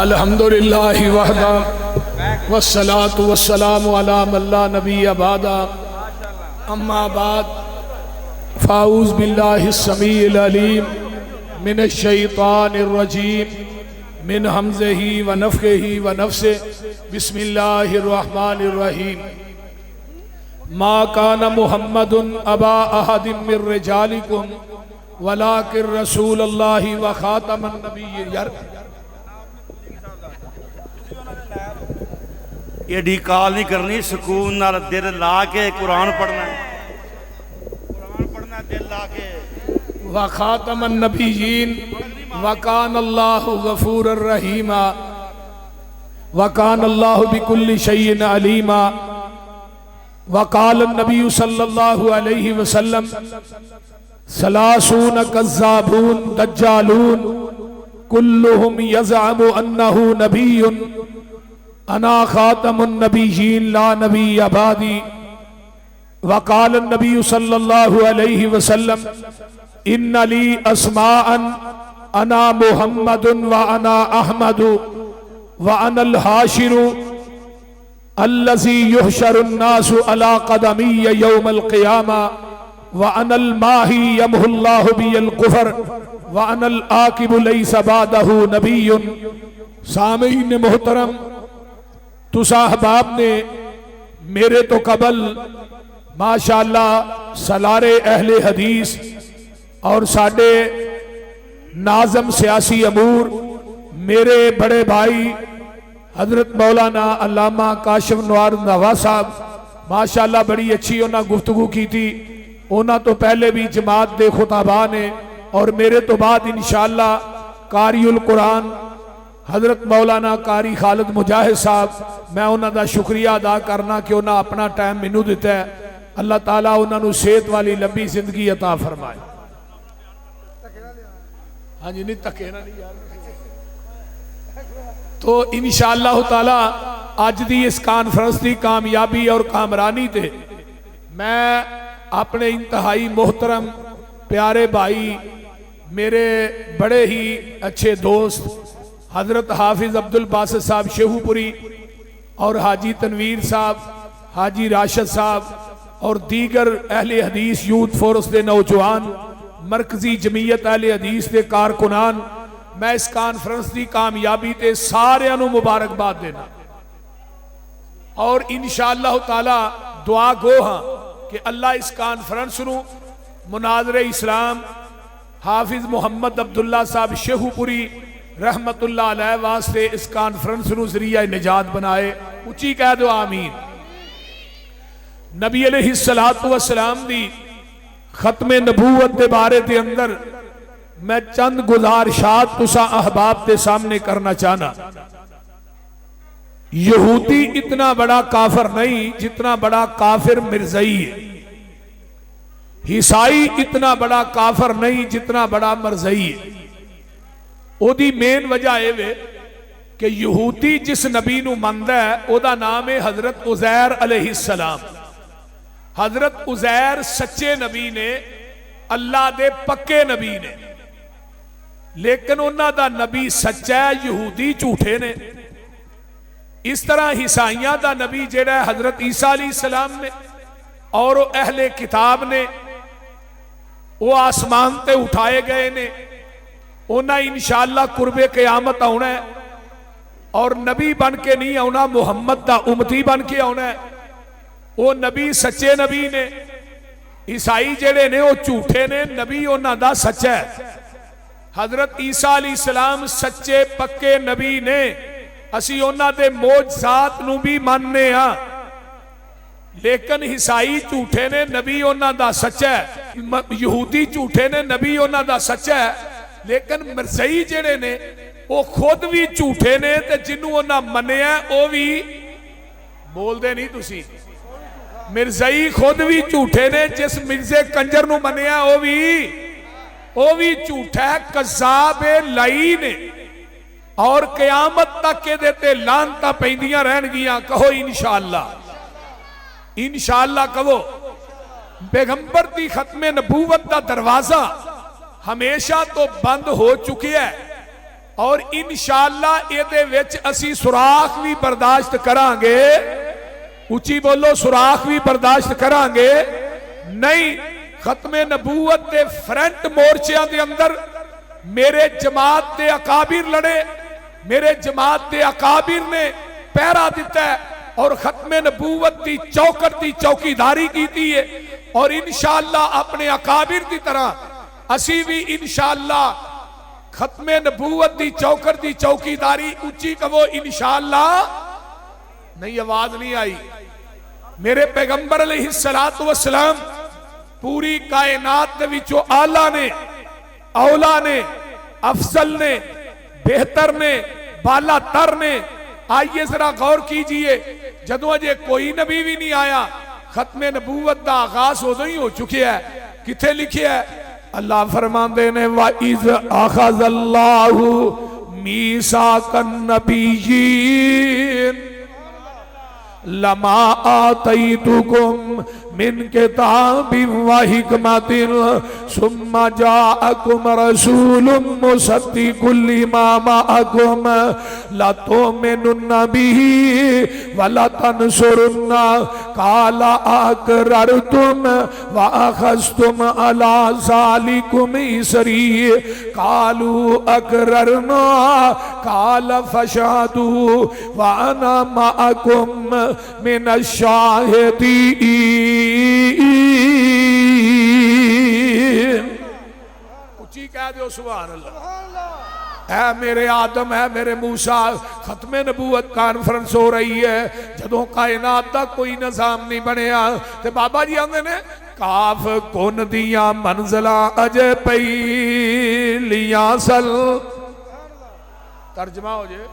अल्हम्दुलिल्लाहि वहदा वस्सलातु वस्सलामु अला मन ला नबिय्य बअदा अम्मा बाद फ़ाऊज़ बिल्लाहिस समीइल अलीम मिनश शैतानिर रजीम मिन हमज़िही व नफ़्ख़िही व नफ़्सिही बिस्मिल्लाहिर रहमानिर रहीम। मा काना मुहम्मदुन अबा अहदिम मिर रिजालिकुम वलाकिन रसूलुल्लाहि व खातमन नबिय्यीन। यार एडी काल नहीं करनी, सुकून नाल दिल ला के कुरान पढ़ना, कुरान पढ़ना दिल ला के। व खातमन नबिय्यीन व कान अल्लाहु गफूरर रहीमा व कान अल्लाहु बिकुल्लि शैइन अलीमा। व क़ाल नबी सल्लल्लाहु अलैहि वसल्लम सलासून कज़्ज़ाबून दज्जालून कुल्लुहुम यज़अमु अन्नहु नबिय्युन अना खातमुन नबिय्यीन ला नबिय्य बादी। व क़ाल नबी सल्लल्लाहु अलैहि वसल्लम इन्न ली अस्माअन अना मुहम्मदुन व अना अहमदु व अनल हाशिरु अल्लज़ी युहशरुन नासु अला क़दमिय्य यौमल क़ियामा व अनल माही यमहुल्लाहु बियल कुफ़र व अनल आकिबु लैसा बादहु नबिय्युन। सामीन मोहतरम, तुसा अहबाब ने मेरे तो कबल माशाअल्लाह सलारे अहले हदीस और साडे नाज़म सियासी अमूर मेरे बड़े भाई हजरत मौलाना अल्लामा काशिफ नवार नवा साहब माशाअल्लाह बड़ी अच्छी उन्हें गुफ्तगू की थी। उन्होंने तो पहले भी जमात दे खुताबा ने और मेरे तो बाद इंशाअल्लाह कारियुल कुरान हजरत मौलाना कारी खालिद मुजाहिद साहब, मैं उन्होंने शुक्रिया अदा करना कि उन्हें अपना टाइम मैनू दिता है। अल्लाह ताला उन्होंने सेहत वाली लंबी जिंदगी अता फरमाए। हाँ जी, नहीं धक्के ना नहीं यार। तो इंशाअल्लाह ताला अज दी इस कॉन्फ्रेंस की कामयाबी और कामरानी ते मैं अपने इंतहाई मोहतरम प्यारे भाई मेरे बड़े ही अच्छे दोस्त हजरत हाफिज अब्दुल बासित साहब शेहूपुरी और हाजी तनवीर साहब, हाजी राशिद साहब और दीगर अहले हदीस यूथ फोरस के नौजवान, मरकजी जमीयत अहले हदीस के कारकुनान, मैं इस कॉन्फ्रेंस की कामयाबी ते सारिਆਂ ਨੂੰ मुबारकबाद देना और इंशाअल्लाह ताला दुआ गो हाँ कि अल्लाह इस कॉन्फ्रेंस ਨੂੰ मुनाज़रे इस्लाम हाफिज मुहम्मद अब्दुल्ला साहब शेहूपुरी रहमतुल्लाह अलैह वास्ते इस कॉन्फ्रेंस ਨੂੰ जरिया निजात बनाए। उची कह दो आमीन। नबी अलैहिस्सलातु वस्सलाम दी खत्मे नबूवत के बारे के अंदर मैं चंद गुजारिशात तुसा अहबाब के सामने करना चाहना। यहूदी इतना बड़ा काफिर नहीं जितना बड़ा काफिर मिर्ज़ई है। ईसाई इतना बड़ा काफिर नहीं जितना बड़ा मिर्ज़ई है। ओदी मेन वजह यह वे कि यहूदी जिस नबी नूं मनदा है ओदा नाम है हजरत उज़ैर अलैहिस्सलाम। हजरत उज़ैर सच्चे नबी ने, अल्लाह दे पक्के नबी ने, लेकिन उन्हां दा नबी सच्चा है, यहूदी झूठे ने। इस तरह ईसाइयां दा नबी जेड़ा हजरत ईसा अलैहिस्सलाम ने और अहले किताब ने वो आसमान ते उठाए गए ने। उन्हें इंशाअल्लाह कुर्बे क़यामत आना है और नबी बन के नहीं आना, मुहम्मद दा उम्मती बन के आना है। वो नबी सच्चे नबी ने, ईसाई जेड़े ने वो झूठे ने, नबी उन्हां दा सच्चा है। हजरत ईसा अलैहिस्सलाम सच्चे पक्के नबी ने, असी उन्हां दे मोजज़ात नूं भी मानने हाँ, लेकिन ईसाई झूठे ने, नबी उन्हां दा सच्चा है। यहूदी झूठे ने, नबी उन्हां दा सच्चा है। लेकिन मिर्ज़ई जेड़े ने वो खुद भी झूठे ने ते जिन्हों उन्हां मन्निया वो भी बोलते नहीं। तुसी मिर्ज़ई खुद भी झूठे ने, जिस मिर्ज़े कंजर नूं मन्निया वो भी झूठा है, कज़्ज़ाब लई ने और क़यामत तक ये ते लानतां पैंदियां रहणगियां। कहो इंशाअल्लाह, इंशाअल्लाह कहो। पैगंबर दी खत्मे नबूवत दा दरवाजा हमेशा तो बंद हो चुकी है, और इंशाअल्लाह इहदे विच असी सुराख भी बर्दाश्त करांगे। उची बोलो, सुराख भी बर्दाश्त करांगे नहीं। खत्मे नबूवत के फ्रंट मोर्चिया के अंदर मेरे जमात के अकाबिर लड़े, मेरे जमात के अकाबिर ने पहरा दिता है और खत्मे नबूवत की चौकट की चौकीदारी की है। और इंशाअल्लाह अपने अकाबिर की तरह असी भी इंशाअल्लाह खत्मे नबूवत की चौकट की चौकीदारी, उच्ची कहो इंशाअल्लाह। नहीं, आवाज नहीं आई। मेरे पैगंबर अलैहिस्सलातु वस्सलाम पूरी कायनात दे विचों आला ने, औला ने, अफजल ने, बेहतर ने, बाला तर ने। आइए जरा गौर कीजिए, जदों अजे कोई नबी भी नहीं आया, खत्मे नबूवत का आगाज उदों ही हो चुके है। किथे लिखे है? अल्लाह फरमाते ने वाइज अखज़ल्लाहु मीसाकन नबिय्यीन लमा आतैतुकुम मिन किताबिन व हिकमतिन सुम्मा जाअकुम रसूलुम मुसद्दिकुल लिमा मअकुम लतुमिनुन्ना बिही व लतनसुरुन्ना काला अकररतुम व अखज़तुम अला ज़ालिकुम इसरी कालू अकररना काल फशहदू व अना मअकुम मिनश शाहिदीन। उच्ची कह दो सुभान अल्लाह। है मेरे आदम, है मेरे मूसा। खत्मे नबूवत कॉन्फ्रेंस हो रही है, जदों कायनात का कोई निजाम नहीं बनया ते बाबा जी आंदे ने काफ कुन दिया मंजिला अजे पहलियां सल। तर्जमा हो जाए,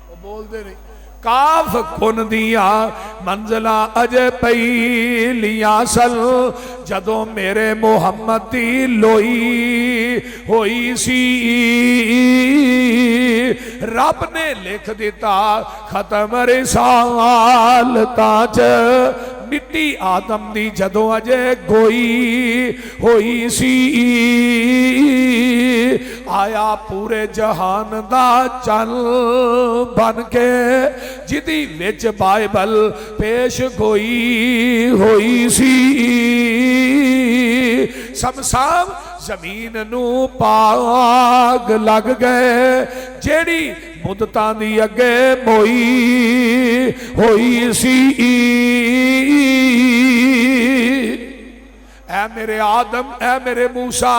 वो बोलते नहीं। काफ कुन दिया मंजिला अजे पहलियां सल जदों मेरे मुहम्मद दी लोई होई सी। रब ने लिख दिता खत्म रिसालता च मिट्टी आदम दी जदों अजे गोई होई सी। आया पूरे जहान दा चल बन के जिदी विच बाइबल पेश गोई होई सी। समसाम जमीन नू पाग लग गए जेड़ी मुद्दतां दी अगे मोई होई सी। ऐ मेरे आदम, ऐ मेरे मूसा,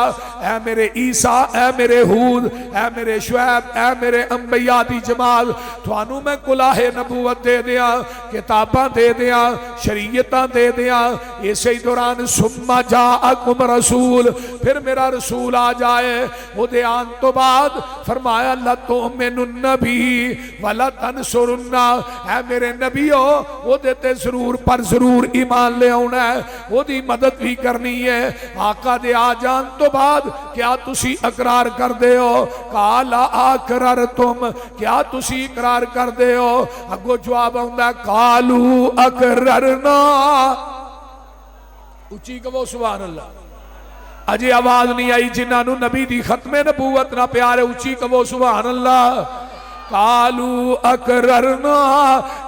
ऐ मेरे ईसा, ऐ मेरे हूद, ऐ मेरे शुएब, ऐ मेरे अंबिया दी जमात, थानू मैं कुलाहे नबूवत दे दिया, किताबां दे दिया, शरीयतां दे दिया। इसे दौरान सुम्मा जाअकुम रसूल, फिर मेरा रसूल आ जाए। उहदे आन तो बाद फरमाया लतुमिनुन्ना बिही व लतनसुरुन्ना। ऐ मेरे नबीओ, उहदे ते जरूर पर जरूर ईमान ले आउणा है, उहदी मदद भी करनी है। आका दे आ जान तो बाद क्या तुसी इकरार कर दे हो? काला आकरर तुम, क्या तुसी इकरार कर दे हो? अगो जवाब आउंदा कालू अकररना। उची कहो सुभान अल्लाह। अजे आवाज नहीं आई जिन्होंने नबी दी खत्मे नबूवत ना प्यारे। उची कहो सुभान अल्लाह। कालू अकररना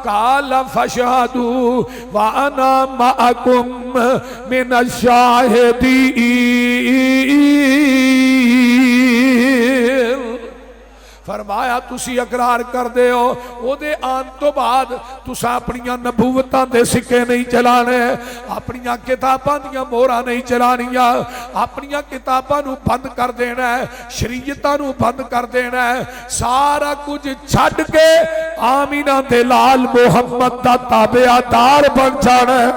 काल फशहदू व अना मअकुम मिनश शाहिदीन। फरमाया तुसी इकरार कर दे हो, ओदे आन तो बाद तुसा अपनियां नबूवतां दे सिक्के नहीं चलाने, अपनियां किताबां दियां मोहरां नहीं चलानियां, अपनियां किताबां नू बंद कर देना है, शरीयतां नू बंद कर देना है। सारा कुछ छड्ड के आमीना दे लाल मुहम्मद दा ताबेदार बन जाना है।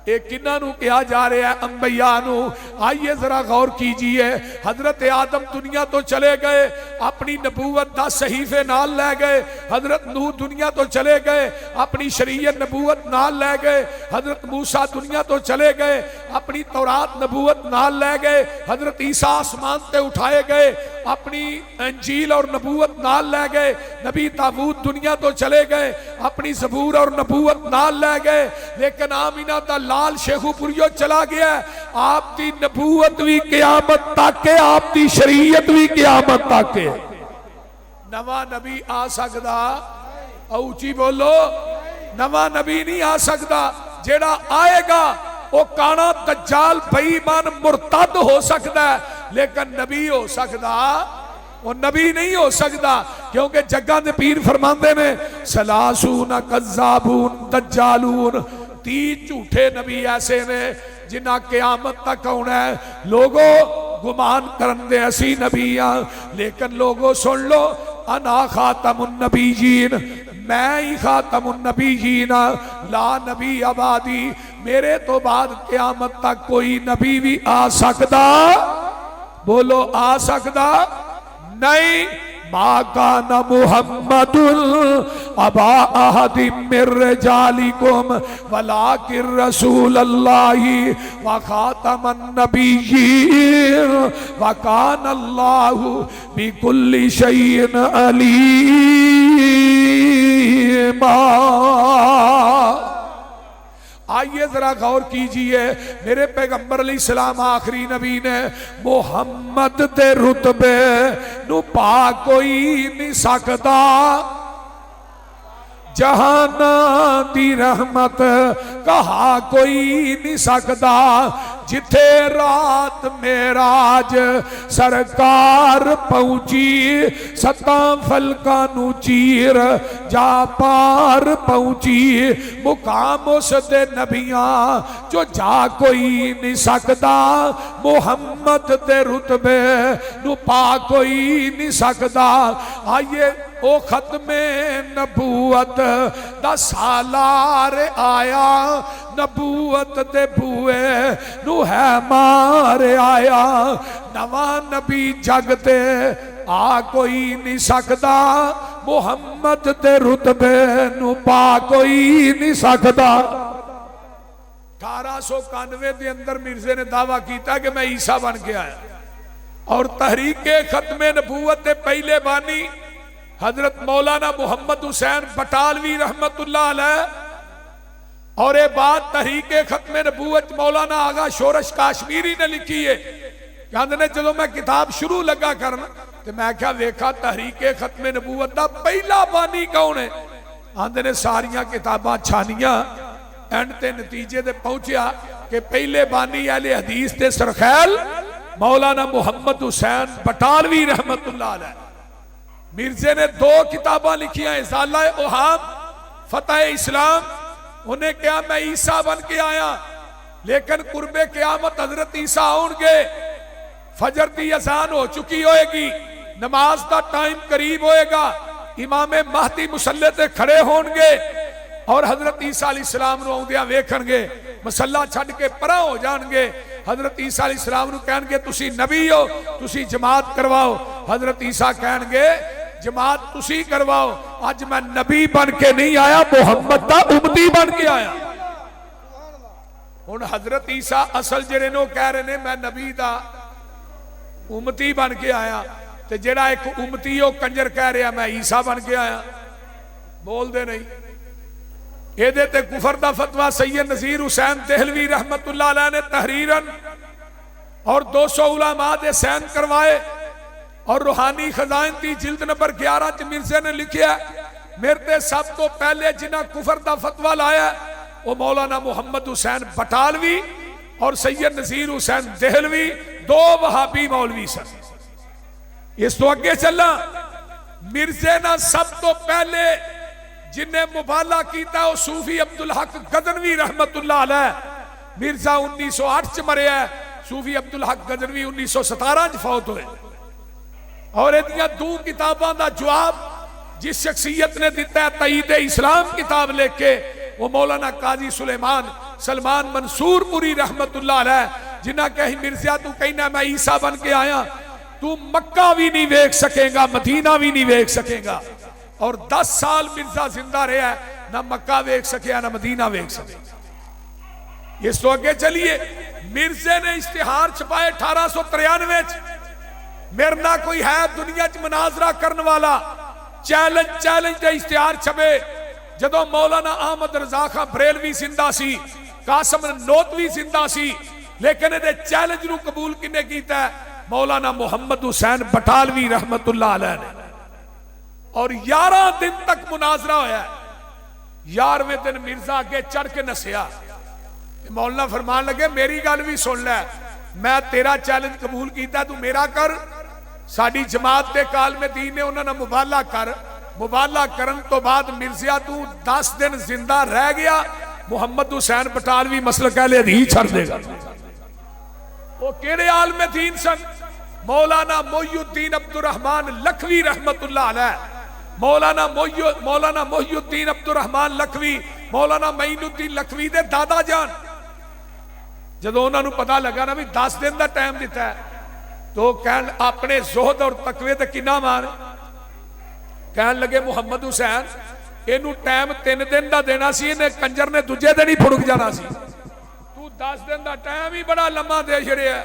किन्हों कहा जा रहा है? अंबिया नू। आइए जरा गौर कीजिए। हजरत आदम दुनिया तो चले गए, अपनी नबूवत दा सहीफे नाल लै गए। हजरत नूह दुनिया तो चले गए, अपनी शरीयत नबूवत नाल लै गए। हजरत मूसा दुनिया तो चले गए, अपनी तौरात नबूवत नाल लै गए। हजरत ईसा आसमान से उठाए गए, अपनी इंजील और नबूवत नाल लै गए। नबी ताबूत दुनिया तो चले गए, अपनी ज़बूर और नबूवत नाल लै गए। लेकिन आमीना दा लाल शेखुपुरियो चला गया। आपकी नबूवत भी क़यामत तक है, आपकी शरीयत भी क़यामत तक है। नवा नबी आ सकता, उची बोलो, नवा नबी नहीं आ सकता। जेड़ा आएगा वो काना दज्जाल बेईमान मुर्तद हो सकता है, लेकिन नबी हो सकता वो नबी नहीं हो सकता। क्योंकि जग्गा दे पीर फरमाते ने सलासून कज़्ज़ाबून दज्जालून, 30 झूठे नबी ऐसे ने जिन्ना क़यामत तक आना है। लोगों गुमान करन दे असी नबी हाँ, लेकिन लोगों सुन लो अना खातमुन नबीयीन, मैं ही खातमुन नबीयीन, ला नबी आबादी, मेरे तो बाद क़यामत तक कोई नबी भी आ सकता, बोलो आ सकता नहीं। मा काना मुहम्मदुल अबा अहदिम मिर रिजालिकुम वलाकिर रसूलल्लाहि व खातमन नबिय्यीन व कानल्लाहु बिकुल्लि शैइन अलीमा। आइए जरा गौर कीजिए, मेरे पैगंबर अलैहिस्सलाम आखिरी नबी ने मोहम्मद दे रुतबे नू पा कोई नहीं सकता, जहाना दी रहमत कहा कोई नहीं सकता। जिथे रात मेराज सरकार पहुंची, सता फलका नू चीर जा पार पहुंची। मुकाम उस दे नबियां जो जा कोई नहीं सकता, मुहम्मद दे रुतबे नू पा कोई नहीं सकता। आइए ओ खत्मे नबूवत दा सालार आया, नबूवत दे बूए नू है मार आया। नवा नबी जगते आ कोई नहीं सकता, मुहम्मद दे रुतबे नू पा कोई नहीं सकता। 1891 के अंदर मिर्जे ने दावा किया कि मैं ईसा बन के आया, और तहरीके खत्मे नबूवत के पहले बानी हजरत मौलाना मोहम्मद हुसैन बटालवी रहमतुल्लाह अलैह, और ये बात तहरीके खत्मे नबूवत मौलाना आगा शोरश काश्मीरी ने लिखी है। कहते ने जो मैं किताब शुरू लगा करना तो मैं क्या वेखा तहरीके खत्मे नबूवत का पहला बानी कौन है। आंदे ने सारिया किताबां छानिया, एंड ते नतीजे ते पहुंचा कि पहले बानी अहले हदीस ते सरखैल मौलाना मोहम्मद हुसैन बटालवी रहमतुल्लाह अलैह। मिर्जे ने 2 किताबां लिखियां, इज़ाला ओहाम, फतह इस्लाम। उन्हें कहा मैं ईसा बन के आया, लेकिन कुर्बे क़यामत हजरत ईसा आउणगे, फजर की अजान हो चुकी होएगी, नमाज का टाइम करीब होएगा, इमाम महदी मुसल्ले ते खड़े होणगे और हजरत ईसा अलैहिस्सलाम नूं आउंदियां वेखणगे, मसला छड्ड के परां हो जाणगे। हजरत ईसा अलैहिस्सलाम नूं कहणगे तुसी नबी हो, तुसी जमात करवाओ। हजरत ईसा कहणगे जमात तुसी करवाओ, अज मैं नबी बन के नहीं आया, मुहम्मद दा उम्मती बन के आया। हुण हजरत ईसा असल जेड़े ने कह रहे ने मैं नबी दा उम्मती बन के आया, ते जेड़ा एक उम्मती ओ कंजर कह रहा मैं ईसा बन के आया। बोलदे नहीं। एदे ते कुफर दा फतवा सैयद नज़ीर हुसैन देहलवी रहमतुल्लाह अलैह ने तहरीरन और 200 उलमा दे सैन करवाए, और रूहानी खजाइन की जिल्द नंबर 11 च मिर्जे ने लिखा मेरे ते सब तो पहले जिन्हें कुफर का फतवा लाया वो मौलाना मोहम्मद हुसैन बटालवी और सैयद नज़ीर हुसैन देहलवी, 2 वहाबी मौलवी सन। इस तो अगे चलना, मिर्जे ने सब तो पहले जिन्हें मुबाला किया वो सूफी अब्दुल हक गजनवी रहमतुल्लाह अलैह। मिर्जा 1908 च मरिया, सूफी अब्दुल हक गजनवी 1917 च फौत हुए। और इहदियां 2 किताबां दा जवाब जिस शख्सियत ने दिता है तईद इस्लाम किताब लिख के, वो मौलाना काजी सुलेमान सलमान मंसूरपुरी रहमतुल्लाह अलैह, जिन्हें कही मिर्जा तू कहना मैं ईसा बन के आया, तू मक्का भी नहीं वेख सकेगा, मदीना भी नहीं वेख सकेगा। और 10 साल मिर्जा जिंदा रहा, ना मक्का वेख सके ना मदीना वेख सके। इस तो अगे चलिए, मिर्जे ने इश्तिहार छपाए 1893 मेरे ना कोई है दुनिया च मुनाजरा करने वाला, चैलेंज का इश्तिहार छपे। जदों मौलाना अहमद रजा खां बरेलवी जिंदा सी, कासम नोतवी जिंदा सी, लेकिन ये चैलेंज नूं कबूल किने कीता? मौलाना मोहम्मद हुसैन बटालवी रहमतुल्लाह अलैह ने। और 11 दिन तक मुनाजरा होया। 11वें दिन मिर्जा अगे चढ़ के नसिया। मौलाना फरमान लगे मेरी गल भी सुन लै, मैं तेरा चैलेंज कबूल किया, तू मेरा कर। साडी जमात के कालमे दीन ने उन्होंने मुबाला कर। मुबाला करन तो बाद मिर्जिया तू 10 दिन जिंदा रह गया, मुहम्मद हुसैन बटालवी मसलक अहले हदीस छड़ देगा। वो केड़े आलमे दीन सन? मौलाना मोइयुद्दीन अब्दुर्रहमान लखवी रहमतुल्लाह अलैह, मौलाना मोइयुद्दीन अब्दुर्रहमान लखवी, मौलाना मईनुद्दीन लखवी दे दादा जान। जदों उन्होंने पता लगा ना भी 10 दिन का टाइम दिता है, तो कह अपने जोहद और तकवे ते किन्ना मान, कह लगे मुहम्मद हुसैन इनू टाइम 3 दिन का देना सी, इन्हें कंजर ने दूजे दिन ही फुड़क जाना सी। तू 10 दिन का टाइम ही बड़ा लम्मा दे छड़िया।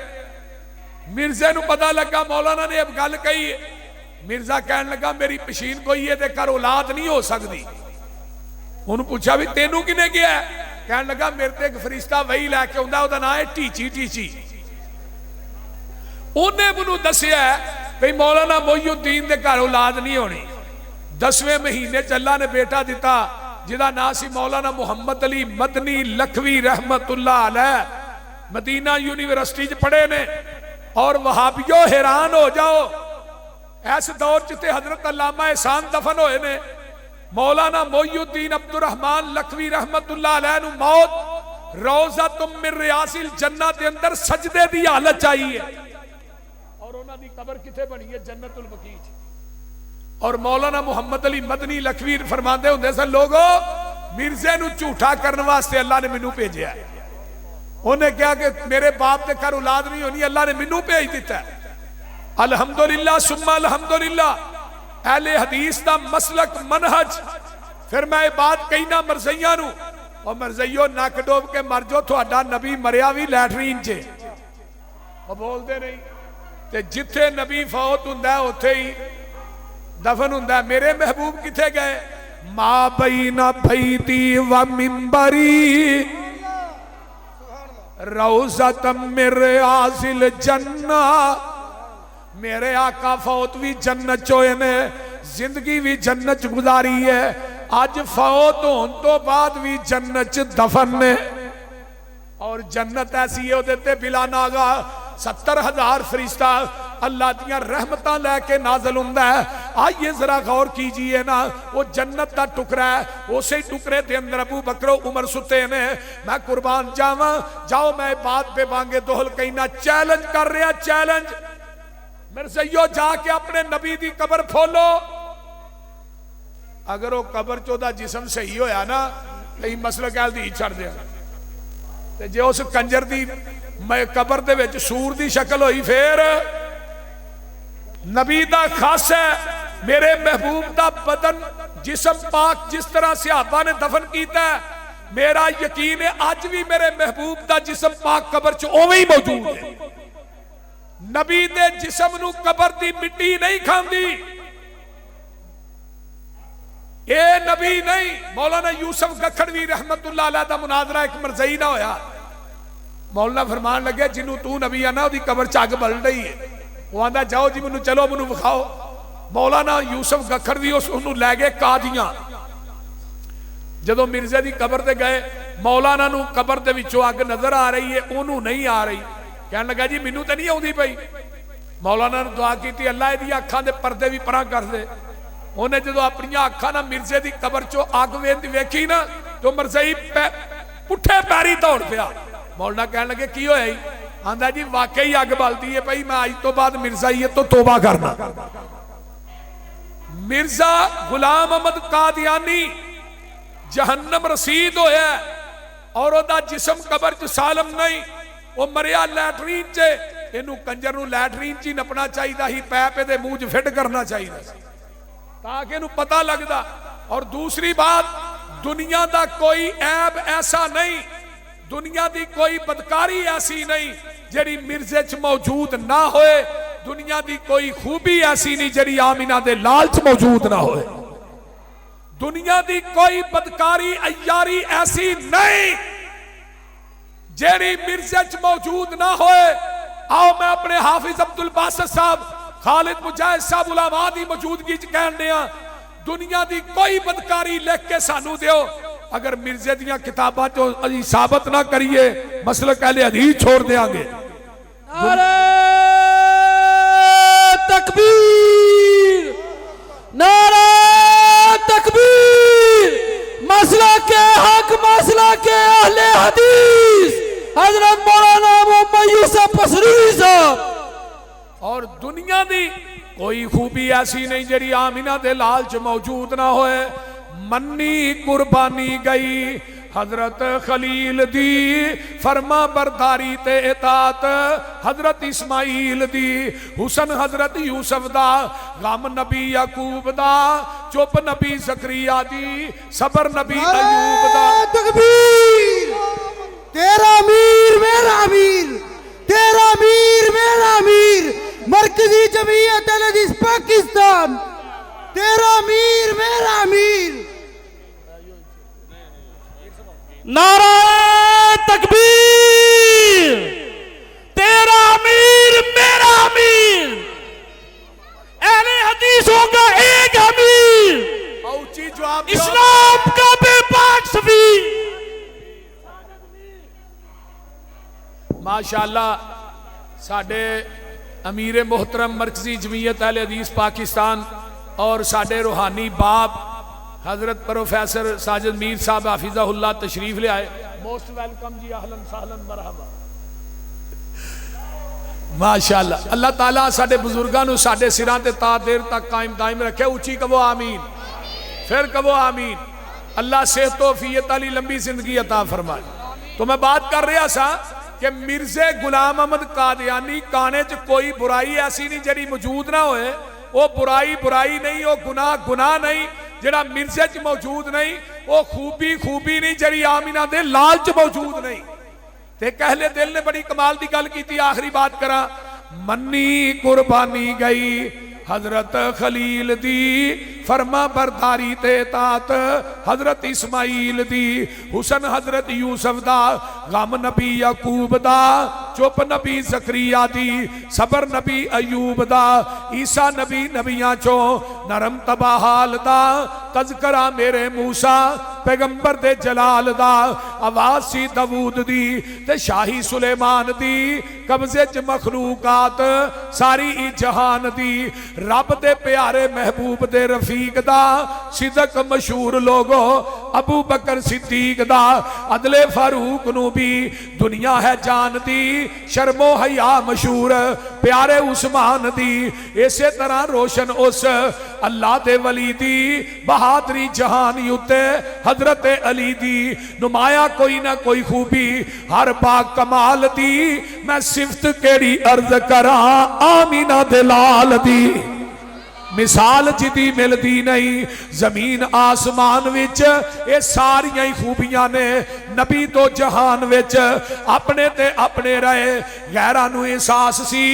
मिर्जे नू पता लगा मौलाना ने अब गल कही। मिर्जा कहन लगा मेरी पशीन कोई है, घर औलाद नहीं हो सकती। उन्होंने पूछा भी तेनू किने गया? कहन लगा मेरे ते एक फरिश्ता वही लैके आउंदा, ओहदा नाम है टीची। टीची उन्हें मैनू दसिया भी मौलाना मोइयुद्दीन के घर औलाद नहीं होनी। 10वें महीने च अल्लाह ने बेटा दिता जिहदा नाम सी मौलाना मुहम्मद अली मदनी लखवी रहमतुल्लाह अलैह। मदीना यूनिवर्सिटी च पढ़े ने। और वहाबियो हैरान हो जाओ, इस दौर च ते हजरत अल्लामा एहसान दफन होए ने। मौलाना मोइयुद्दीन अब्दुर्रहमान लखवी रहमतुल्लाह अलैह नू मौत रौज़तुम मिन रियासिल जन्नत के अंदर सजदे दी हालत च आई है। और उन्हां दी कब्र किथे बनी है? जन्नतुल बकी च। और मौलाना मुहम्मद अली मदनी लखवी फरमाते होंदे सन, लोगो मिर्जे नू झूठा करने वास्ते अल्लाह ने मैनू भेजा। उन्हें कहा कि मेरे बाप के घर औलाद नहीं होनी, अल्लाह ने मैनू भेज दिता है। अल्हम्दुलिल्लाह सुम्मा अल्हम्दुलिल्लाह, अहले हदीस दा मसलक मनहज। फिर मैं बात कही ना मरज़इयां नू, और मरज़इयो नक डोब के मर जाओ, तुहाडा नबी मरिया भी लैटरीन च। वो बोलते नहीं ते जिथे नबी फौत हुंदा उत्थे ही दफन हुंदा। मेरे महबूब किथे गए? मा बैना बैती व मिंबरी रौज़तम मिन रियासिल जन्ना। मेरे आका फौत भी जन्नत चोए ने, जिंदगी भी जन्नत च गुजारी है, अज फौत होने तो बाद भी जन्नत च दफन ने। और जन्नत ऐसी है उहदे बिला नागा 70,000 फरिश्ता अल्लाह दियां रहमतां लैके नाज़िल हुंदा है। आइए जरा गौर कीजिए ना, वो जन्नत का टुकड़ा है, उसे टुकड़े के अंदर अबू बकर उमर सुते ने। मैं कुर्बान जावा, जाओ मैं बात पे बांगे दोहल कहना चैलेंज कर रहा, चैलेंज। मिर्ज़इयो जाके अपने नबी की कबर खोलो। अगर वो कबर चोदा जिसम सही होया ना, कई मसल गल दी छड़ दिया। ते जे उस कंजर दी कबर दे विच सूर दी शक्ल होई, फिर नबी दा खास है। मेरे महबूब दा बदन जिसम पाक जिस तरह सहाबा ने दफन किया, मेरा यकीन है अज भी मेरे महबूब दा जिसम पाक कबर च उवें ही मौजूद है। नबी दे जिसम नू कबर दी मिट्टी नहीं खांदी। ये नबी नहीं। मौलाना यूसुफ गखड़वी रहमतुल्लाह अलैह दा मुनाजरा एक मरज़ई ना होया। मौलाना फरमान लगे जिन्हों तू नबी आना उसकी कबर च अग बल रही है। वो आंदा जाओ जी मैनू चलो मैनू विखाओ। मौलाना यूसुफ गखड़वी उसनू लै गए कादियां। जदों मिर्जे की कबर ते गए, मौलाना नू कबर दे विचों अग नजर आ रही है, उन्होंने नहीं आ रही। कहने लगा जी मैनू तो नहीं आती पई। मौलाना ने दुआ की, अल्लाह इहदी अखां दे पर्दे भी परां कर दे। उन्हें जो अपन अखा ना मिर्जे की कबर चो अग वेखी ना, तो मरज़ई पुठे पैरी दौड़ पिया। मौलाना कह लगे की होया? आंदा जी वाकई अग बलती है भाई, मैं अज तो बाद मिर्जाई तो तोबा करना। मिर्जा गुलाम अहमद कादियानी जहन्नम रसीद होया और ओदा जिसम कबर च सालम नहीं, वो मरिया लैटरीन च। इनू कंजर नू लैटरीन च ही नपना चाहिए ही, पैप दे मूंह च फिट करना चाहिए ताकि इनू पता लगता। और दूसरी बात, दुनिया का कोई ऐब ऐसा नहीं, दुनिया की कोई बदकारी ऐसी नहीं जिहड़ी मिर्जे च मौजूद ना होए। दुनिया की कोई खूबी ऐसी नहीं जिहड़ी आमिना दे लाल च मौजूद ना होए। दुनिया की कोई बदकारी अयारी ऐसी नहीं जिहड़ी मिर्जे च मौजूद ना होए। आओ मैं अपने हाफिज अब्दुल बासित साहब, खालिद मुजाहिद साहब उलमा दी मौजूदगी च कहन दिया, दुनिया की कोई बदकारी लिख के सानू दियो, अगर मिर्जे दियां किताबां चो अजी साबित ना करिए मसलक अहले हदीस छोड़ देंगे। नारे तकबीर, नारे तकबीर, मसला के हक, मसला के अहले हदीस हजरत मौलाना मोहम्मद यूसुफ पसरी साहब। और दुनिया दी कोई खूबी ऐसी नहीं जेड़ी आमिना दे लाल च मौजूद ना होए। मन्नी कुर्बानी गई हजरत खलील दी, फरमा बरदारी ते इतात हजरत इस्माइल दी, हुसन हजरत यूसुफ दा, गम नबी याकूब दा, चुप नबी जकरिया दी, सबर नबी अयूब दा। तकबीर, तेरा अमीर मेरा अमीर, तेरा अमीर मेरा अमीर, मरकजी जमीयत अहले हदीस पाकिस्तान, तेरा अमीर मेरा अमीर। नारा तकबीर, तेरा अमीर मेरा अमीर, अहले हदीसों का एक अमीर, औची जवाब इस्लाम का बेपाक सफीर। माशाअल्लाह साडे अमीर मोहतरम मरकजी जमीयत अहले हदीस पाकिस्तान और साडे रूहानी बाप हजरत प्रोफेसर साजिद मीर साहब हाफिज़हुल्लाह तशरीफ ले आए। मोस्ट वेलकम जी, अहलन सहलन मरहबा। माशाअल्लाह अल्लाह ताला साडे बुजुर्गां नूं साडे सिरां ते ता देर तक कायम दायम रखे। उची कहो आमीन, फिर कहो आमीन। अल्लाह सेहत तौफीयत वाली लंबी जिंदगी अता फरमाए। तो मैं बात कर रहा सा कि मिर्जे गुलाम अहमद कादियानी काने च कोई बुराई ऐसी नहीं जड़ी मौजूद ना होए। वो बुराई बुराई नहीं, वो गुनाह गुनाह नहीं जड़ा मिर्जे च मौजूद नहीं, वो खूबी खूबी नहीं जड़ी आमिना दे लाल च मौजूद नहीं। ते कहले दिल ने बड़ी कमाल की गल की। आखिरी बात करा, मन्नी कुर्बानी गई हजरत खलील दी, फरमा बरदारी ते तात हजरत इस्माइल दी, हुसन हजरत यूसुफ दा, गम नबी याकूब दा, चुप नबी जकरिया दी, सबर नबी अयूब दा, ईसा नबी नबियां चो, नरम तबाहाल दा, तज़करा मेरे मूसा पैगंबर दे जलाल दा, आवाज सी दवूद दी ते शाही सुलेमान दी, कब्जे च मखलूकात सारी ई जहान दी, रब दे प्यारे महबूब दे रफीक दा, सिदक मशहूर लोगो अबू बकर सिद्दीक दा, अदले फारूक नू भी दुनिया है जानदी, शर्मो हया मशहूर प्यारे उस्मान दी, इसे तरह रोशन उस अल्लाह दे वली दी, बहादरी जहानी उत्ते हजरत अली दी, नुमाया कोई ना कोई खूबी हर पाक कमाल दी, मैं सिफत केड़ी अर्ज करा आमीना दे लाल दी, मिसाल जिदी मिलती नहीं जमीन आसमान विच, ये सारियां ही खूबियां ने नबी तो जहान विच, अपने ते अपने रहे गैरां नूं एहसास सी,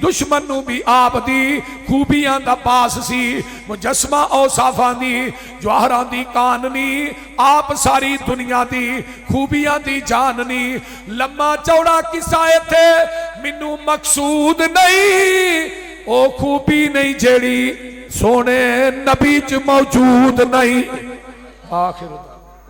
दुश्मन नूं भी आप दी खूबियां दा पास सी, मुजस्मा औसाफां दी जवाहरां दी काननी, आप सारी दुनिया दी खूबियां दी जाननी। लम्मा चौड़ा किस्सा इत्थे मैनू मकसूद नहीं, ओ खूबी नहीं जेड़ी सोने नबी च मौजूद नहीं। आखिर